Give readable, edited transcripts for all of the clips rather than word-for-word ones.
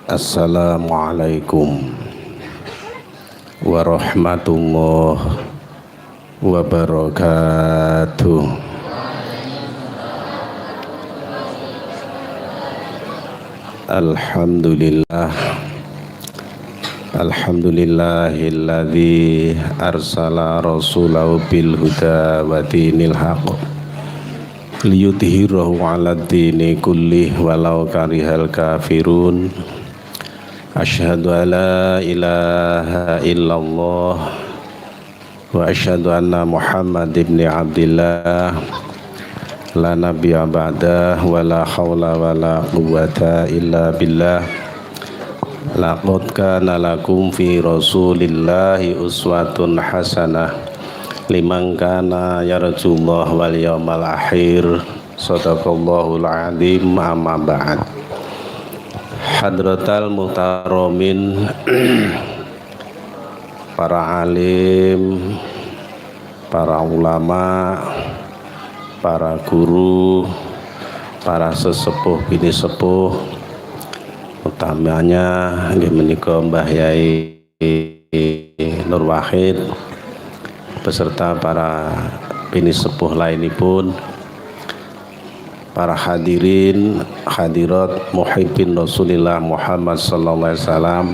Assalamualaikum warahmatullahi wabarakatuh. Alhamdulillah, alhamdulillahilladzi arsala rasulahu bil huda wa dinil haqq liyudhhirahu 'alad dini kullih walau karihal kafirun. Asyhadu an la ilaha illallah wa asyhadu anna Muhammad ibn Abdillah la nabiyya ba'dah wa la hawla wa la quwwata illa billah. Laqad kana lakum fi rasulillahi uswatun hasanah liman kana yarjullaha wal yawmal akhir. Shadaqallahul azim. Amma ba'd. Hadratal muhtaromin, para alim, para ulama, para guru, para sesepuh bini sepuh, utamanya nggih menika Mbah Yai Nur Wahid beserta para bini sepuh lainipun, para hadirin hadirat muhibbin Rasulillah Muhammad sallallahu alaihi wasallam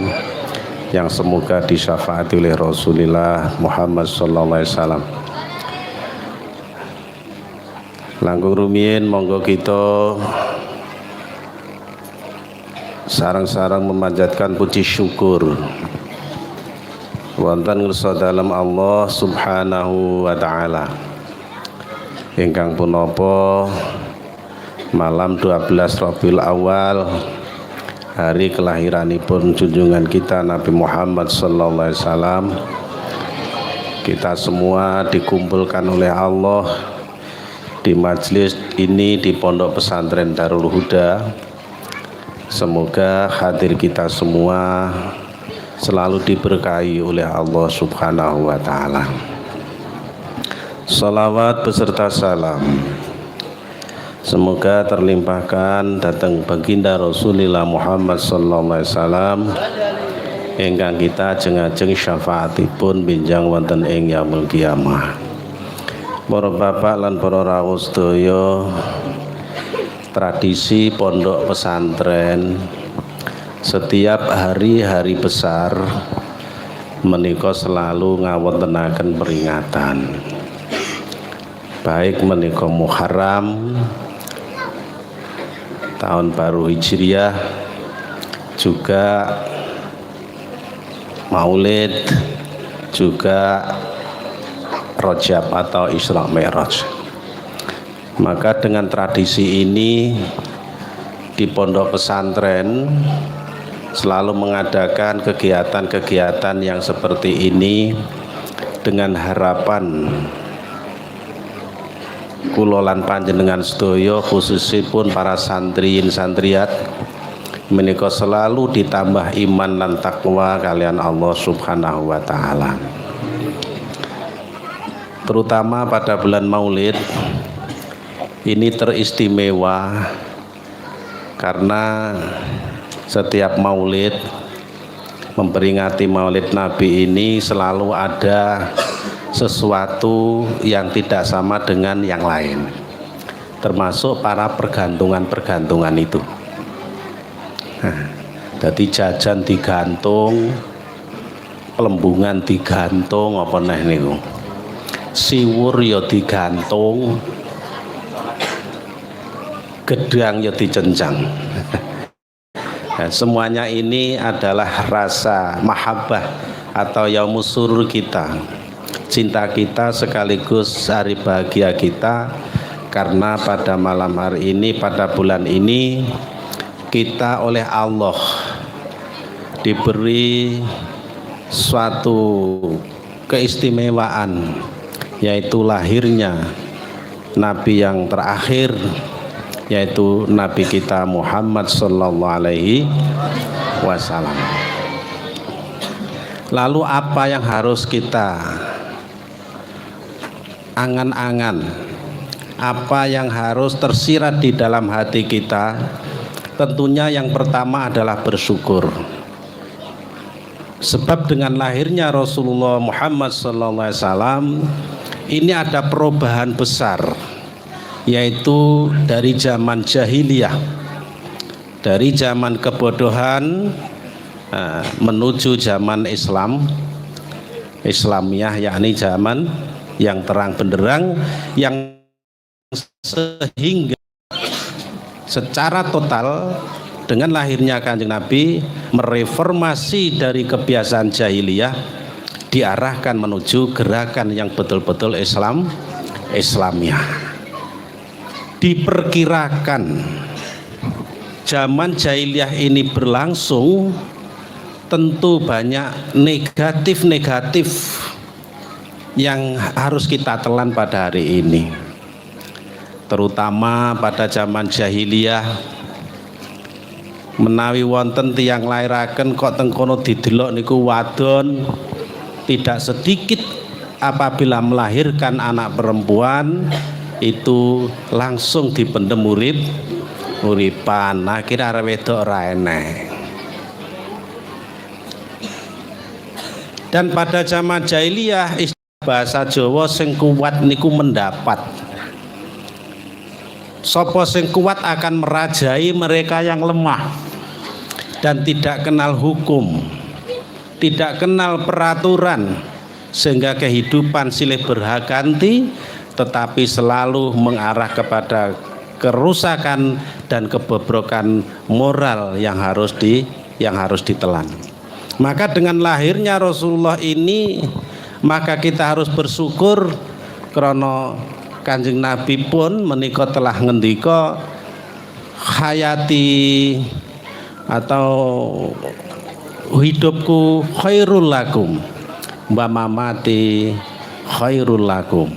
yang semoga disyafaati oleh Rasulillah Muhammad sallallahu alaihi wasallam. Langkung rumiyin monggo kita sarang-sarang memanjatkan puji syukur wonten ngersa dalem Allah Subhanahu wa taala ingkang punapa malam 12 Rabiul Awal, hari kelahiranipun junjungan kita Nabi Muhammad sallallahu alaihi wasallam, kita semua dikumpulkan oleh Allah di majelis ini di Pondok Pesantren Darul Huda. Semoga hadir kita semua selalu diberkahi oleh Allah Subhanahu wa taala. Salawat beserta salam semoga terlimpahkan datang baginda Rasulullah Muhammad sallallahu alaihi wasallam ingkang kita ajeng-ajeng syafaatipun benjang wonten ing yaumul kiamah. Para bapak lan para rawuh sedaya, tradisi pondok pesantren setiap hari-hari besar menika selalu ngawontenaken peringatan, baik menika Muharram, tahun baru Hijriah, juga Maulid, juga Rajab atau Isra Mi'raj. Maka dengan tradisi ini di pondok pesantren selalu mengadakan kegiatan-kegiatan yang seperti ini dengan harapan kula lan panjenengan sedaya khususipun para santriyin santriat menika selalu ditambah iman lan takwa kalian Allah Subhanahu wa taala. Terutama pada bulan Maulid ini teristimewa karena setiap Maulid memperingati Maulid Nabi ini selalu ada sesuatu yang tidak sama dengan yang lain, termasuk para pergantungan-pergantungan itu. Jadi jajan digantung, pelembungan digantung, apa neh niku, siwur ya digantung, gedang ya dicencang. Nah, semuanya ini adalah rasa mahabbah atau yaumus surur kita, cinta kita sekaligus hari bahagia kita, karena pada malam hari ini, pada bulan ini kita oleh Allah diberi suatu keistimewaan, yaitu lahirnya Nabi yang terakhir, yaitu Nabi kita Muhammad sallallahu alaihi wasallam. Lalu apa yang harus kita angan-angan, apa yang harus tersirat di dalam hati kita tentunya yang pertama adalah bersyukur. Sebab dengan lahirnya Rasulullah Muhammad SAW ini ada perubahan besar, yaitu dari zaman jahiliyah, dari zaman kebodohan menuju zaman Islamiyah, yakni zaman yang terang benderang, yang sehingga secara total dengan lahirnya Kanjeng Nabi mereformasi dari kebiasaan jahiliyah, diarahkan menuju gerakan yang betul-betul Islamiyah. Diperkirakan zaman jahiliyah ini berlangsung, tentu banyak negatif yang harus kita telan pada hari ini. Terutama pada zaman jahiliyah, menawi wonten tiyang lairaken kok tengkono didelok niku wadon, tidak sedikit apabila melahirkan anak perempuan itu langsung dipendem uripan, akhirnya arep wedok ora enek. Dan pada zaman jahiliyah bahasa Jawa sing kuat niku mendapat. Sopo sing kuat akan merajai mereka yang lemah dan tidak kenal hukum, tidak kenal peraturan, sehingga kehidupan silih berganti, tetapi selalu mengarah kepada kerusakan dan kebobrokan moral yang harus ditelan. Maka dengan lahirnya Rasulullah ini, maka kita harus bersyukur karena Kanjeng Nabi pun menika telah ngendika hayati atau hidupku khairul lakum wa mamati khairul lakum.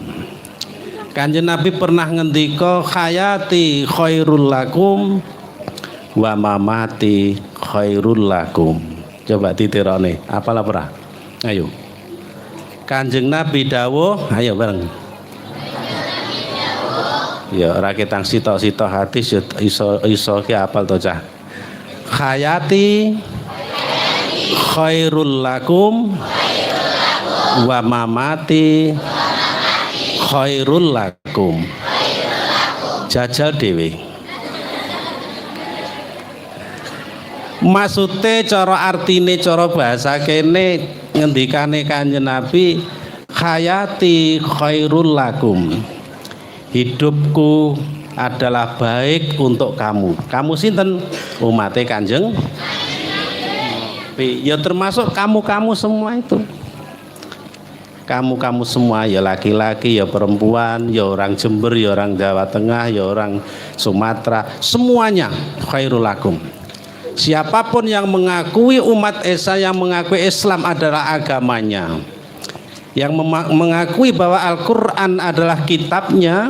Kanjeng Nabi pernah ngendika hayati khairul lakum wa mamati khairul lakum. Coba ditirone, apalah pernah? Ayo. Kanjeng Nabi dawuh, ayo bareng. Ya ora ketang sitok-sitok hadis ya iso ki apal to cah. Hayati khairul lakum wa mamati khairul lakum. Jajal dhewe. Maksude cara artine cara bahasa kene ngendikane Kanjeng Nabi hayati khairul lakum. Hidupku adalah baik untuk kamu. Kamu sinten? Umate Kanjeng. Ya termasuk kamu-kamu semua itu. Kamu-kamu semua, ya laki-laki, ya perempuan, ya orang Jember, ya orang Jawa Tengah, ya orang Sumatera, semuanya khairul lakum. Siapapun yang mengakui umat Esa, yang mengakui Islam adalah agamanya, yang mengakui bahwa Al-Quran adalah kitabnya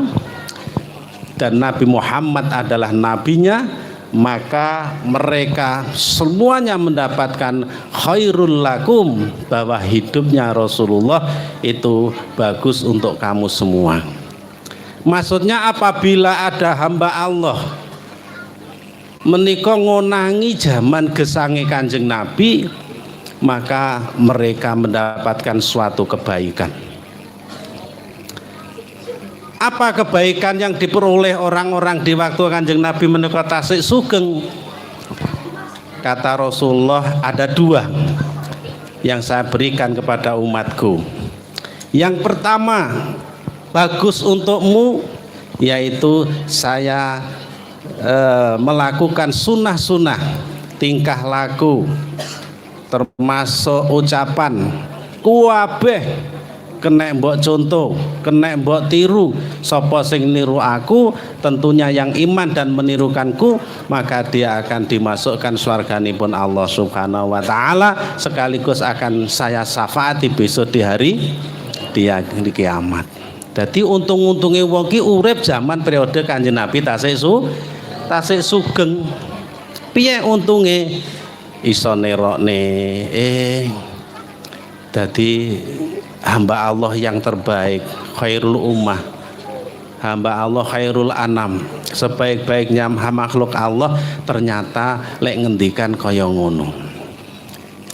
dan Nabi Muhammad adalah nabinya, maka mereka semuanya mendapatkan khairul lakum, bahwa hidupnya Rasulullah itu bagus untuk kamu semua. Maksudnya apabila ada hamba Allah menika ngonangi zaman gesange Kanjeng Nabi, maka mereka mendapatkan suatu kebaikan. Apa kebaikan yang diperoleh orang-orang di waktu Kanjeng Nabi menika tasik sugeng? Kata Rasulullah, ada dua yang saya berikan kepada umatku. Yang pertama, bagus untukmu, yaitu saya melakukan sunnah-sunnah tingkah laku, termasuk ucapan kuwabeh kena mbok contoh, kena mbok tiru. Sapa sing niru aku, tentunya yang iman dan menirukanku, maka dia akan dimasukkan swarganipun Allah Subhanahu wa taala, sekaligus akan saya syafaati besok di hari di kiamat. Jadi untung-untunge wong ki urip zaman periode Kanjeng Nabi tasik sugeng. Piye untunge? Iso nerokne dadi hamba Allah yang terbaik, khairul ummah, hamba Allah khairul anam, sebaik-baiknya makhluk Allah ternyata lek ngendikan kaya ngono.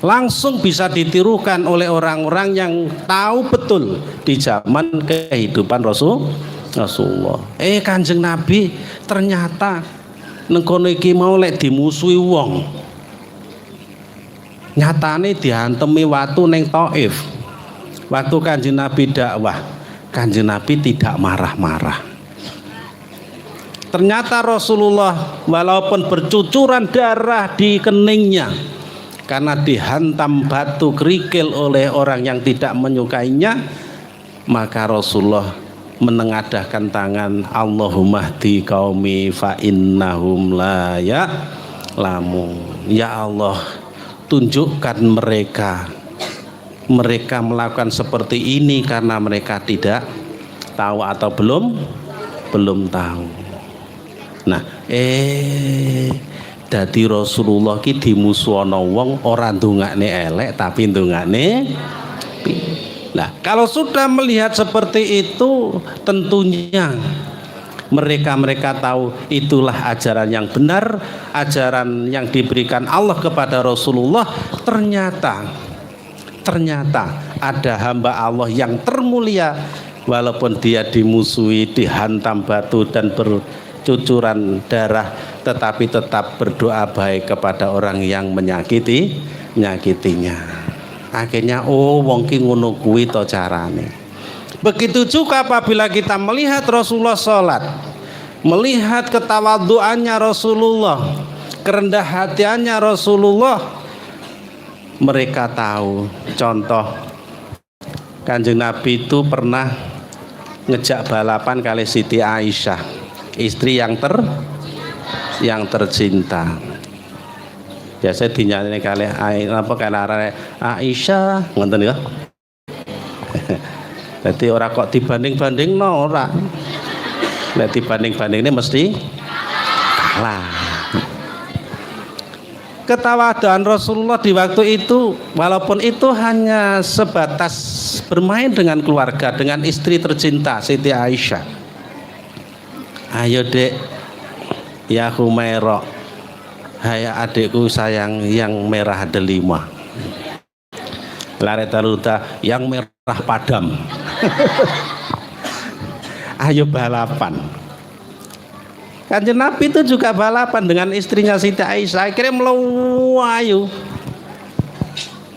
Langsung bisa ditirukan oleh orang-orang yang tahu betul di zaman kehidupan Rasulullah. Kanjeng Nabi ternyata nengkono iki mau lek dimusuhi wong, nyatane diantemi watu neng Taif. Waktu Kanjeng Nabi dakwah, Kanjeng Nabi tidak marah-marah. Ternyata Rasulullah walaupun bercucuran darah di keningnya karena dihantam batu kerikil oleh orang yang tidak menyukainya, maka Rasulullah menengadahkan tangan, Allahumma hdi qaumi fa innahum la ya'lamun. Ya Allah, tunjukkan mereka melakukan seperti ini karena mereka tidak tahu atau belum tahu. Nah, dadi Rasulullah ki dimusuhana wong ora ndongakne elek tapi ndongakne. Nah, kalau sudah melihat seperti itu, tentunya mereka tahu itulah ajaran yang benar, ajaran yang diberikan Allah kepada Rasulullah. Ternyata ada hamba Allah yang termulia, walaupun dia dimusuhi, dihantam batu dan bercucuran darah, tetapi tetap berdoa baik kepada orang yang menyakitinya. Akhirnya wong ki ngono kuwi to carane. Begitu juga apabila kita melihat Rasulullah sholat, melihat ketawaduannya Rasulullah, kerendah hatiannya Rasulullah, mereka tahu. Contoh, Kanjeng Nabi itu pernah ngejak balapan kali Siti Aisyah, istri yang tercinta. Biasa dinyanyi kali Aisyah, ngoten ya. Jadi orang kok dibanding-banding no ora. Nek dibanding-banding ini mesti kalah. Ketawadaan Rasulullah di waktu itu, walaupun itu hanya sebatas bermain dengan keluarga, dengan istri tercinta Siti Aisyah. Ayo dek, ya Humaira, hai adikku sayang yang merah delima. Lare taruta yang merah padam. Ayo balapan. Kanjeng Nabi itu juga balapan dengan istrinya Siti Aisyah. Akhirnya melayu.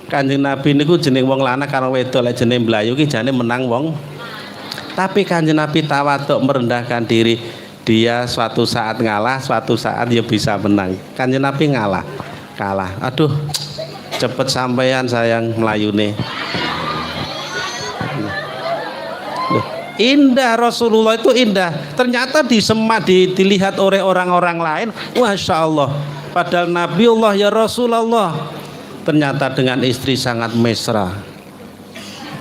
Kanjeng Nabi niku jeneng wong lanang karo wedok lek jeneng mlayu ki jane menang wong. Tapi Kanjeng Nabi tawaduk merendahkan diri. Dia suatu saat ngalah, suatu saat dia bisa menang. Kanjeng Nabi kalah. Aduh, cepet sampean sayang melayune. Indah Rasulullah itu indah. Ternyata dilihat oleh orang-orang lain, Masya Allah. Padahal Nabiullah ya Rasulullah, ternyata dengan istri sangat mesra,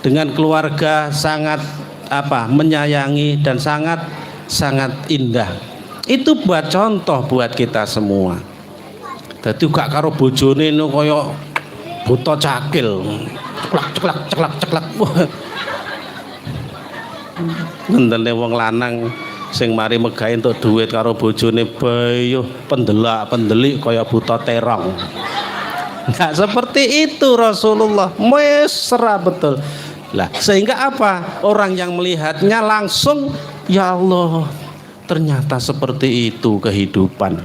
dengan keluarga sangat menyayangi dan sangat indah. Itu buat contoh buat kita semua. Dadi gak karo bojone no kaya buta cakil, ceklak. Ngentene wong lanang sing mari megahe entuk dhuwit karo bojone bayuh pendelik kaya buta terong. Enggak seperti itu Rasulullah, mesra betul. Lah sehingga apa? Orang yang melihatnya langsung, ya Allah, ternyata seperti itu kehidupan.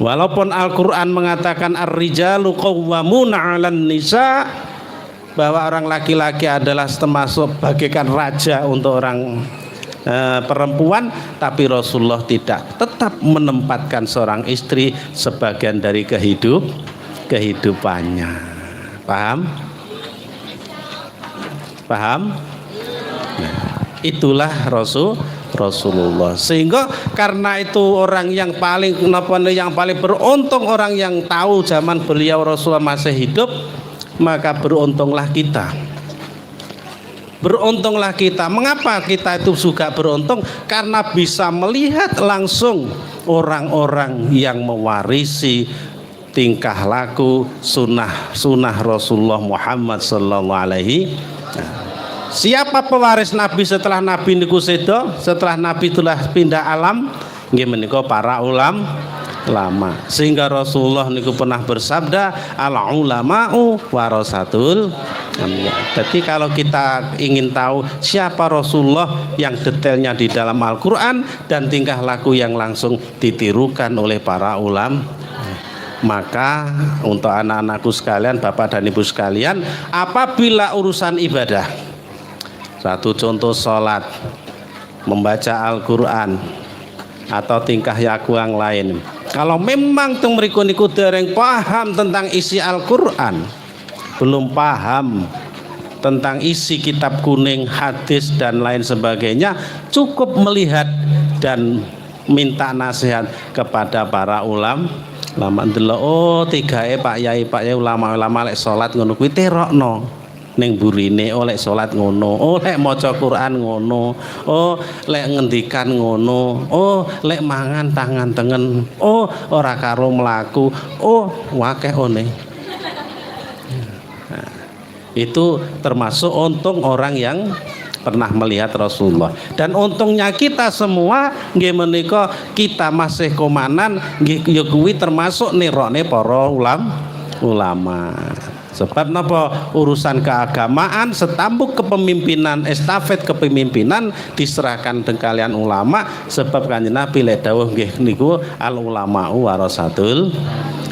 Walaupun Al-Qur'an mengatakan ar-rijalu qawwamuna 'alan nisa, bahwa orang laki-laki adalah termasuk bagaikan raja untuk orang perempuan, tapi Rasulullah tidak, tetap menempatkan seorang istri sebagian dari kehidupannya. Paham? Nah, itulah Rasulullah. Sehingga karena itu orang yang paling beruntung, orang yang tahu zaman beliau Rasulullah masih hidup, maka beruntunglah kita. Mengapa kita itu juga beruntung? Karena bisa melihat langsung orang-orang yang mewarisi tingkah laku sunnah Rasulullah Muhammad sallallahu alaihi. Siapa pewaris Nabi setelah Nabi niku sedo, setelah Nabi telah pindah alam? nggih menika para ulama. Sehingga Rasulullah niku pernah bersabda, al ulama'u warasatul anbiya. Jadi kalau kita ingin tahu siapa Rasulullah yang detailnya di dalam Al-Qur'an dan tingkah laku yang langsung ditirukan oleh para ulama, maka untuk anak-anakku sekalian, Bapak dan Ibu sekalian, apabila urusan ibadah, satu contoh sholat, membaca Al-Quran, atau tingkah laku yang lain, kalau memang mriku niku dereng paham tentang isi Al-Quran, belum paham tentang isi kitab kuning, hadis dan lain sebagainya, cukup melihat dan minta nasihat kepada para ulama ndelok, oh tigae Pak Yai ulama lek salat ngono kuwi terokno ning burine, oh lek salat ngono, oh lek maca Quran ngono, oh lek ngendikan ngono, oh lek mangan tangan tengen, oh ora karo mlaku, oh wakeh one. Nah, itu termasuk untung orang yang pernah melihat Rasulullah. Dan untungnya kita semua nggih menika kita masih komanan nggih ya kuwi termasuk nirone para ulama. Sebab napa urusan keagamaan setambuk kepemimpinan, estafet kepemimpinan diserahkan teng kalian ulama, sebab Kanjeng Nabi lek dawuh nggih niku al ulama'u warasatul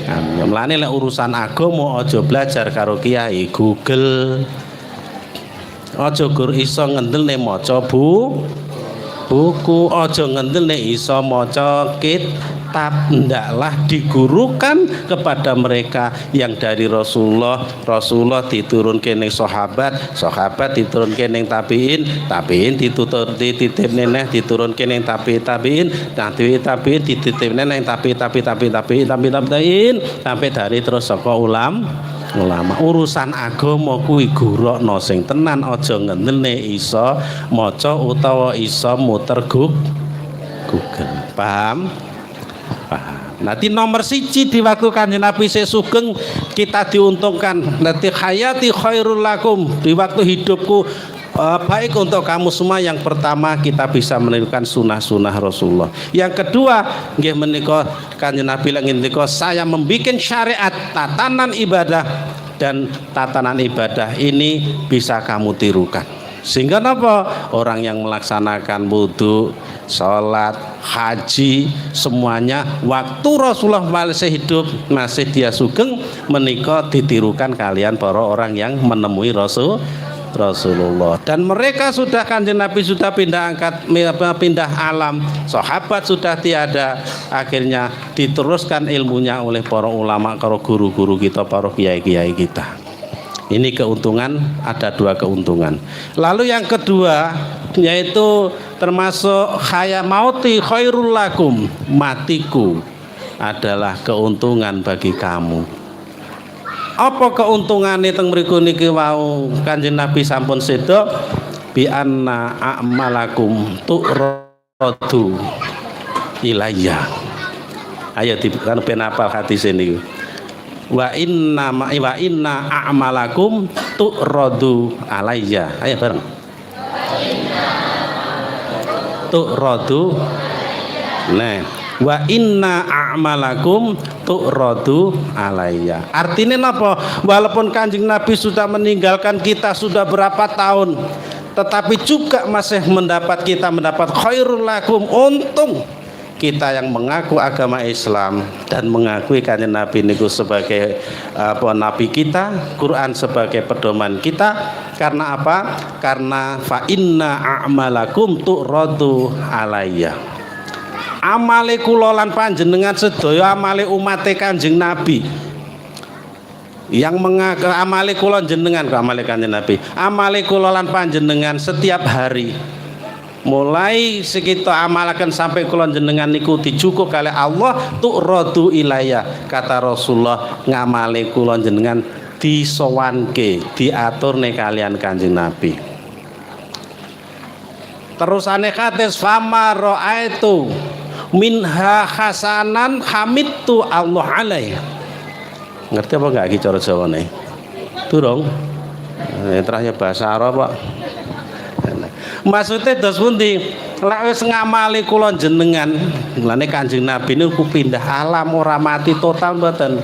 anbiya. Mulane lek urusan agama aja belajar karo kiai Google. Aja gur iso ngendelne maca buku, aja ngendelne iso maca kitab. Ndaklah digurukan kepada mereka yang dari Rasulullah diturunke ning sahabat diturunke ning tabiin dititipne neh diturunke ning tabiin dititipne ning tabiin sampai dari terus saka ulama. Urusan agama kuwi gurokno sing tenan, aja ngendelne iso maca utawa iso muter Google. Paham? Nanti nomor siji di waktu Kanjeng Nabi sugeng kita diuntungkan. Nanti hayati khairul lakum, di waktu hidupku baik untuk kamu semua. Yang pertama kita bisa menirukan sunnah-sunnah Rasulullah. Yang kedua nggih menika Kanjeng Nabi ngendika, saya membikin syariat tatanan ibadah, dan tatanan ibadah ini bisa kamu tirukan. Sehingga napa? Orang yang melaksanakan wudu, sholat, haji, semuanya waktu Rasulullah masih hidup, masih dia sugeng menika ditirukan kalian para orang yang menemui Rasulullah. Dan mereka sudah, Kanjeng Nabi sudah pindah alam, sahabat sudah tiada, akhirnya diteruskan ilmunya oleh para ulama, para guru-guru kita, para kiai-kiai kita. Ini keuntungan, ada dua keuntungan. Lalu yang kedua yaitu termasuk mauti khairul lakum, matiku adalah keuntungan bagi kamu. Apa keuntungannya teng mriku niki wau Kanjeng Nabi sampun sedo, bi anna a'malakum tu'radu ilayya. Ayo dikan ben apal hadis ini. Wa inna a'malakum tu'radu alayya. Ayo bareng. Tu'radu. Nah, wa inna a'malakum tu'radu alayya. Artinya apa? Walaupun Kanjeng Nabi sudah meninggalkan kita sudah berapa tahun, tetapi juga masih kita mendapat khairul lakum, untung kita yang mengaku agama Islam dan mengakui Kanjeng Nabi niku sebagai nabi kita, Quran sebagai pedoman kita. Karena apa? Karena fa inna a'malakum tu'radu alayya. Amale kula lan panjenengan sedaya, amale umat Kanjeng Nabi yang mengaku, amale kula jenengan, amale Kanjeng Nabi, amale kula lan panjenengan setiap hari, mulai sekitar amalakan sampai kula jenengan niku dicukup oleh Allah, tu'radu ilayya. Kata Rasulullah, ngamale kula jenengan disowanke, diaturne kalian Kanjeng Nabi. Terusane kates fama ra'aitu minha hasanan hamidtu Allah alaih. Ngerti apa enggak iki cara Jawane? Durung. Terakhir bahasa Arab, Pak. Maksudnya dos pundi? Lek wis ngamali kula jenengan, mulane Kanjeng Nabi niku pindah alam ora mati total mboten.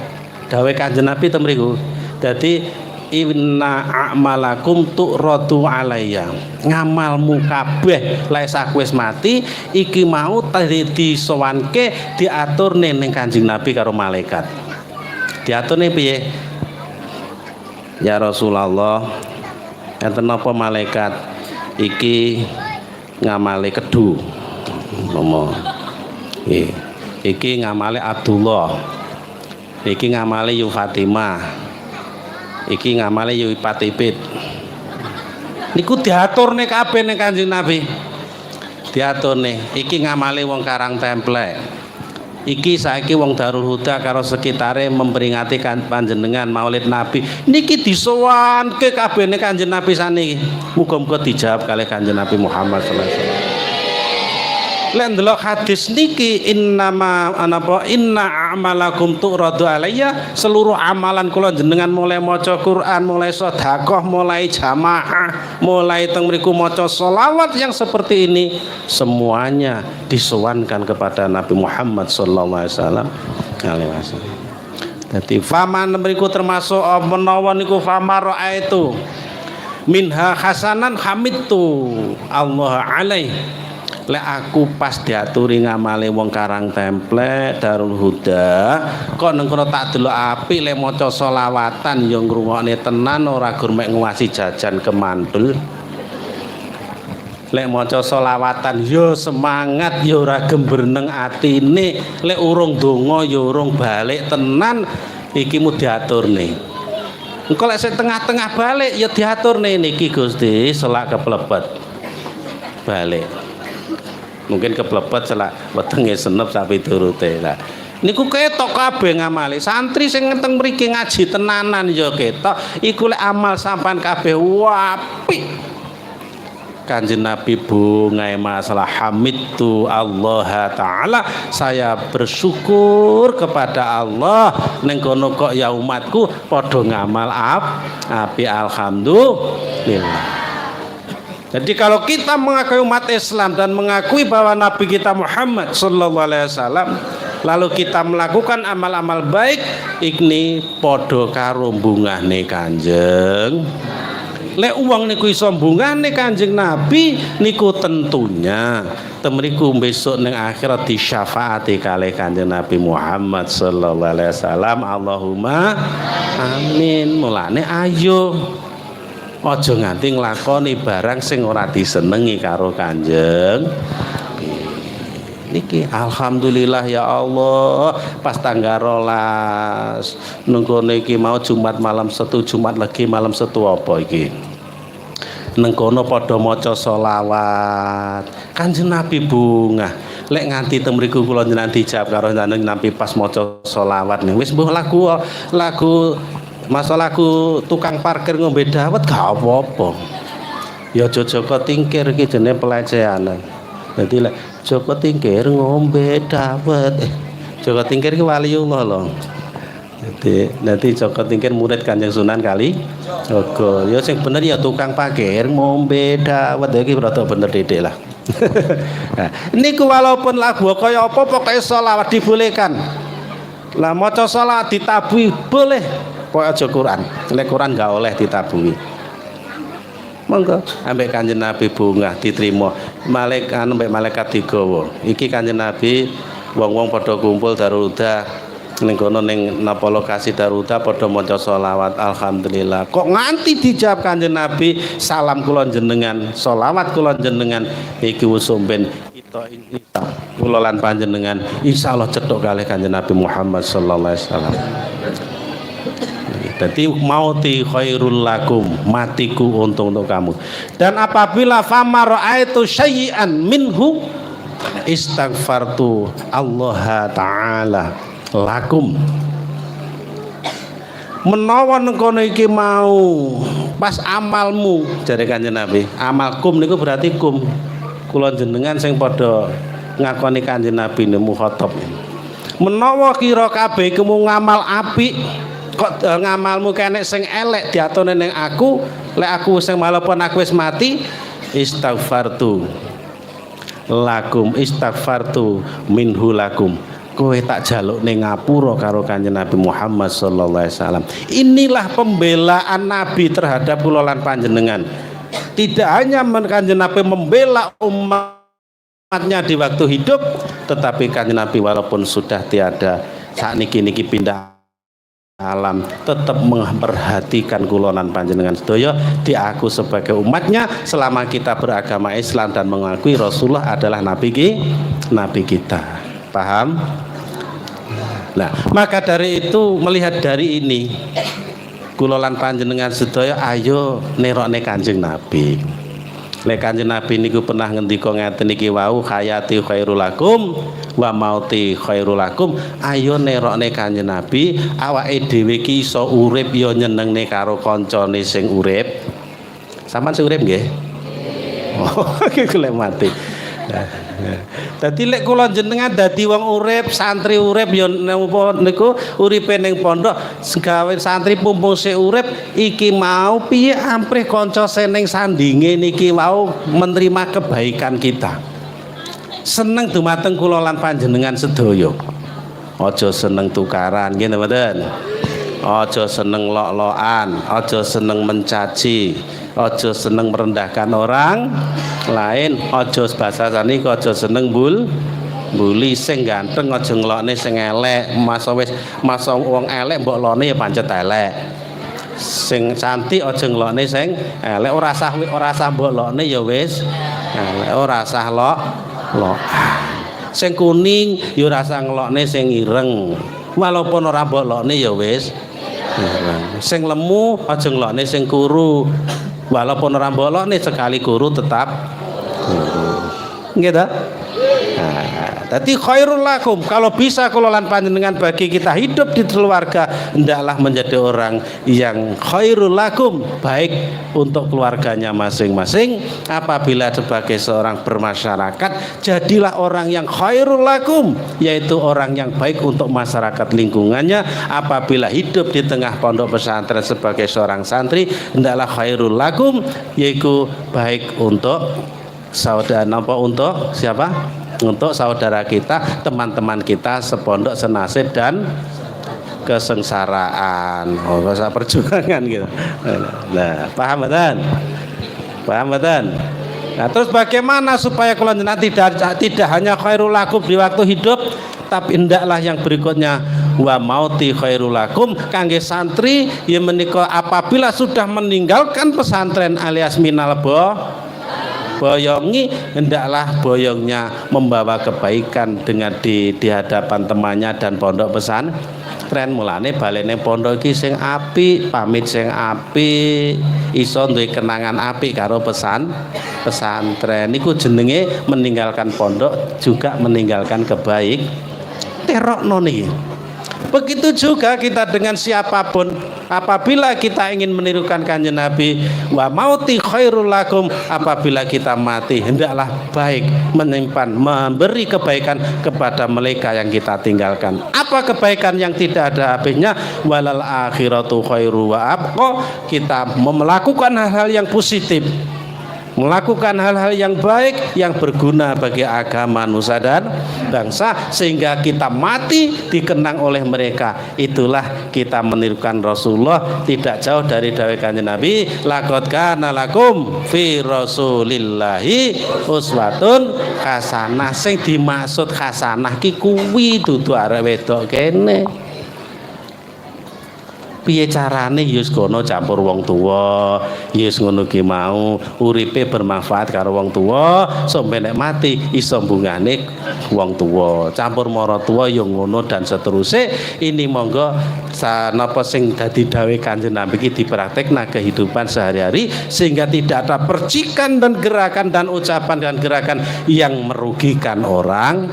Dawuh Kanjeng Nabi ten mriku. Dadi inna a'malakum tu'radu alayya. Ngamalmu kabeh lek sak wis mati iki mau disowanke diaturne ning Kanjeng Nabi karo malaikat. Diaturne piye? Ya Rasulullah, enten napa malaikat iki ngamale kedu ngomong iki ngamale Abdullah, iki ngamale Yu Fatimah, iki ngamale Yu Patipit. Niku diaturne kabeh ning Kanjeng Nabi. Diaturne iki ngamale wong Karang Templek, iki saiki wong Darul Huda karo sekitare memperingati panjenengan Maulid Nabi. Niki disowanke kabeh ning Kanjeng Nabi saniki. Muga-muga dijawab kalih Kanjeng Nabi Muhammad sallallahu alaihi wasallam. Lek ndelok hadis niki inna a'malakum tu'radu alayya, seluruh amalan kula jenengan mulai maca Quran, mulai sedekah, mulai jamaah, mulai teng mriku maca selawat yang seperti ini semuanya disowankan kepada Nabi Muhammad sallallahu alaihi wasallam. Dadi faman mriku termasuk menawa niku famaro itu minha hasanan hamidtu Allah alaihi. Lek aku pas diaturi ngamale wong Karang Templek Darul Huda kok neng kono tak delok apik lek maca selawatan ya ngrungokne tenan ora gur mek nguwasi jajan kemandul. Lek maca selawatan ya semangat ya ora gemberneng atine, lek urung donga ya urung balik tenan iki mu diaturne. Engko lek setengah-tengah balik ya diaturne niki Gusti selak keplebet balik. Mungkin keplepet celak wetenge senep sapi turute lah. Niku ketok kabeh ngamali. Santri sing teng mriki ngaji tenanan ya ketok. Iku lek amal sampean kabeh apik. Kanjeng Nabi bungae masalah hamidtu Allah taala, saya bersyukur kepada Allah ning kono kok ya umatku padha ngamal api alhamdulillah. Jadi kalau kita mengakui umat Islam dan mengakui bahwa Nabi kita Muhammad sallallahu alaihi wasallam, lalu kita melakukan amal-amal baik, ini podo karo bungahne Kanjeng. Lek uang niku iso bungahne Kanjeng Nabi niku tentunya temriku besok ning akhirat disyafaati kalih Kanjeng Nabi Muhammad sallallahu alaihi wasallam. Allahumma amin. Mulane ayo aja nganti nglakoni barang sing ora disenengi karo Kanjeng niki. Alhamdulillah ya Allah, pas tanggal 12 nengkono iki mau Jumat malam Setu, Jumat lagi malam Setu apa iki nengkono padha maca selawat Kanjeng Nabi bunga. Lek nganti temriku kula njenengan dijawab karo Kanjeng Nabi pas maca selawat ning wis mbuh lagu masalahku tukang parkir ngombe dawet gak apa-apa. Ya Joko Tingkir iki jenenge pelecehan. Dadi lek Joko Tingkir ngombe dawet, Joko Tingkir iki waliullah lho. Dadi Joko Tingkir murid Kanjeng Sunan kali. Ogo, ya sing bener ya tukang parkir ngombe dawet iki rada bener didik lah. Nah, niku walaupun lagu kaya apa pokoke selawat dibolehkan. Lah maca selawat ditabuhi boleh. Kok aja Quran, lek Quran gak oleh ditabungi. Monggo ambek Kanjeng Nabi bungah diterima. Malaikat digawa. Iki Kanjeng Nabi wong-wong padha kumpul Darul Huda ning kono ning napa lokasi Darul Huda padha maca selawat alhamdulillah. Kok nganti dijawab Kanjeng Nabi salam kula jenengan, selawat kula jenengan iki wis somben kula lan panjenengan insyaallah cethuk kalih Kanjeng Nabi Muhammad sallallahu alaihi wasallam. Jadi mauti khairul lakum, matiku untung untuk kamu. Dan apabila fama ra'aitu syai'an minhu istaghfartu Allah taala lakum. Menawa nengkono iki mau pas amalmu jare Kanjeng Nabi, amalkum niku berarti kum kula jenengan sing padha ngakoni Kanjeng Nabi nemu khotob. Menawa kira kabeh kemu ngamal apik kok ngamalmu kene sing elek diatone ning aku, lek aku sing walaupun aku wis mati istaghfartu lakum istaghfartu minhu lakum. Kowe tak jaluk ning ngapura karo Kanjeng Nabi Muhammad sallallahu alaihi wasallam. Inilah pembelaan Nabi terhadap kula lan panjenengan. Tidak hanya Kanjeng Nabi membela umatnya di waktu hidup, tetapi Kanjeng Nabi walaupun sudah tiada sakniki pindah alam, tetap memperhatikan kulonan panjenengan sedaya di aku sebagai umatnya selama kita beragama Islam dan mengakui Rasulullah adalah nabi kita. Paham? Nah, maka dari itu melihat dari ini kulonan panjenengan sedaya ayo nerokne Kanjeng Nabi. Lek Kanjeng Nabi niku pernah ngendika ngeten iki wau, hayati khairul lakum wa mauti khairul lakum. Ayo nerokne Kanjeng Nabi, awake dhewe iki iso urip ya nyenengne karo kancane sing urip. Sampeyan sing urip nggih? Oh, iki lek mati. Dadi lek kula jenengan dadi wong urip, santri urip ya napa niku uripe ning pondok, gawe santri pumpung sik urip iki mau piye amprih kanca seneng sandinge niki mau menerima kebaikan kita. Seneng dumateng kula lan panjenengan sedaya. Aja seneng tukaran nggih mboten. Aja seneng lok-lokan, aja seneng mencaci, aja seneng merendahkan orang lain, aja bahasa saniki aja seneng bully sing ganteng aja ngelokne sing elek. Masa wong elek mbok lone ya pancet elek. Sing cantik aja ngelokne sing elek, ora sah mbok lokne ya wis elek, ora sah lok. Sing kuning ya ora sah ngelokne sing ireng. Walaupun ora mbok lokne ya wis sing lemu aja ngelokne sing kuru. Walaupun ora mbok lokne sekali kuru tetap nggih ta? Jadi khairul lakum, kalau bisa kula lan panjenengan bagi kita hidup di keluarga hendaklah menjadi orang yang khairul lakum, baik untuk keluarganya masing-masing. Apabila sebagai seorang bermasyarakat, jadilah orang yang khairul lakum, yaitu orang yang baik untuk masyarakat lingkungannya. Apabila hidup di tengah pondok pesantren sebagai seorang santri, hendaklah khairul lakum, yaitu baik untuk saudara, untuk siapa? Untuk saudara kita, teman-teman kita sepondok, senasib dan kesengsaraan. Oh, rasa perjuangan gitu. Nah, paham betul? Paham betul? Nah, terus bagaimana supaya kalau nanti tidak hanya khairul lakum di waktu hidup, tapi hendaklah yang berikutnya wa mauti khairul lakum kangge santri yang menika apabila sudah meninggalkan pesantren alias minal boyongi, hendaklah boyongnya membawa kebaikan dengan di hadapan temannya dan pondok pesantren. Mulane balene pondok iki sing apik, pamit sing apik, iso duwe kenangan apik karo pesantren. Niku jenenge meninggalkan pondok juga meninggalkan terokno niki. Begitu juga kita dengan siapapun, apabila kita ingin menirukan Kanjeng Nabi, wa mauti khairul lakum, apabila kita mati hendaklah baik, menyimpan, memberi kebaikan kepada mereka yang kita tinggalkan. Apa kebaikan yang tidak ada habisnya? Walal akhiratu khairu wa abqa. Kita melakukan hal-hal yang positif, melakukan hal-hal yang baik yang berguna bagi agama nusa dan bangsa, sehingga kita mati dikenang oleh mereka. Itulah kita menirukan Rasulullah, tidak jauh dari dawuh Kanjeng Nabi, laqad kana lakum fi rasulillahi uswatun hasanah. Sing dimaksud hasanah ki kuwi dudu arek wedok kene. Piye carane yus kono campur wong tuwa, yus ngono ki mau uripe bermanfaat karo wong tuwa, sampe nek mati iso mbungane wong tuwa, campur mara tuwa yo ngono dan seterusnya. Ini monggo napa sing dadi dawuh Kanjeng Nabi iki dipraktekna kehidupan sehari-hari, sehingga tidak ada percikan dan gerakan dan ucapan dan gerakan yang merugikan orang.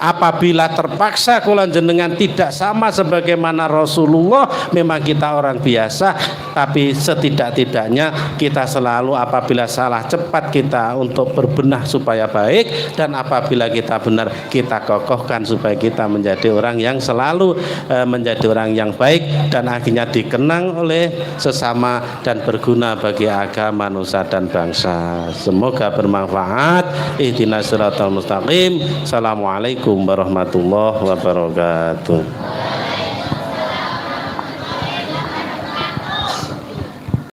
Apabila terpaksa kula jenengan tidak sama sebagaimana Rasulullah, memang kita orang biasa, tapi setidak-tidaknya kita selalu apabila salah cepat kita untuk berbenah supaya baik, dan apabila kita benar kita kokohkan supaya kita menjadi orang yang selalu menjadi orang yang baik dan akhirnya dikenang oleh sesama dan berguna bagi agama, nusa dan bangsa. Semoga bermanfaat. Ihdinas siratal mustaqim. Assalamualaikum warahmatullahi wabarakatuh.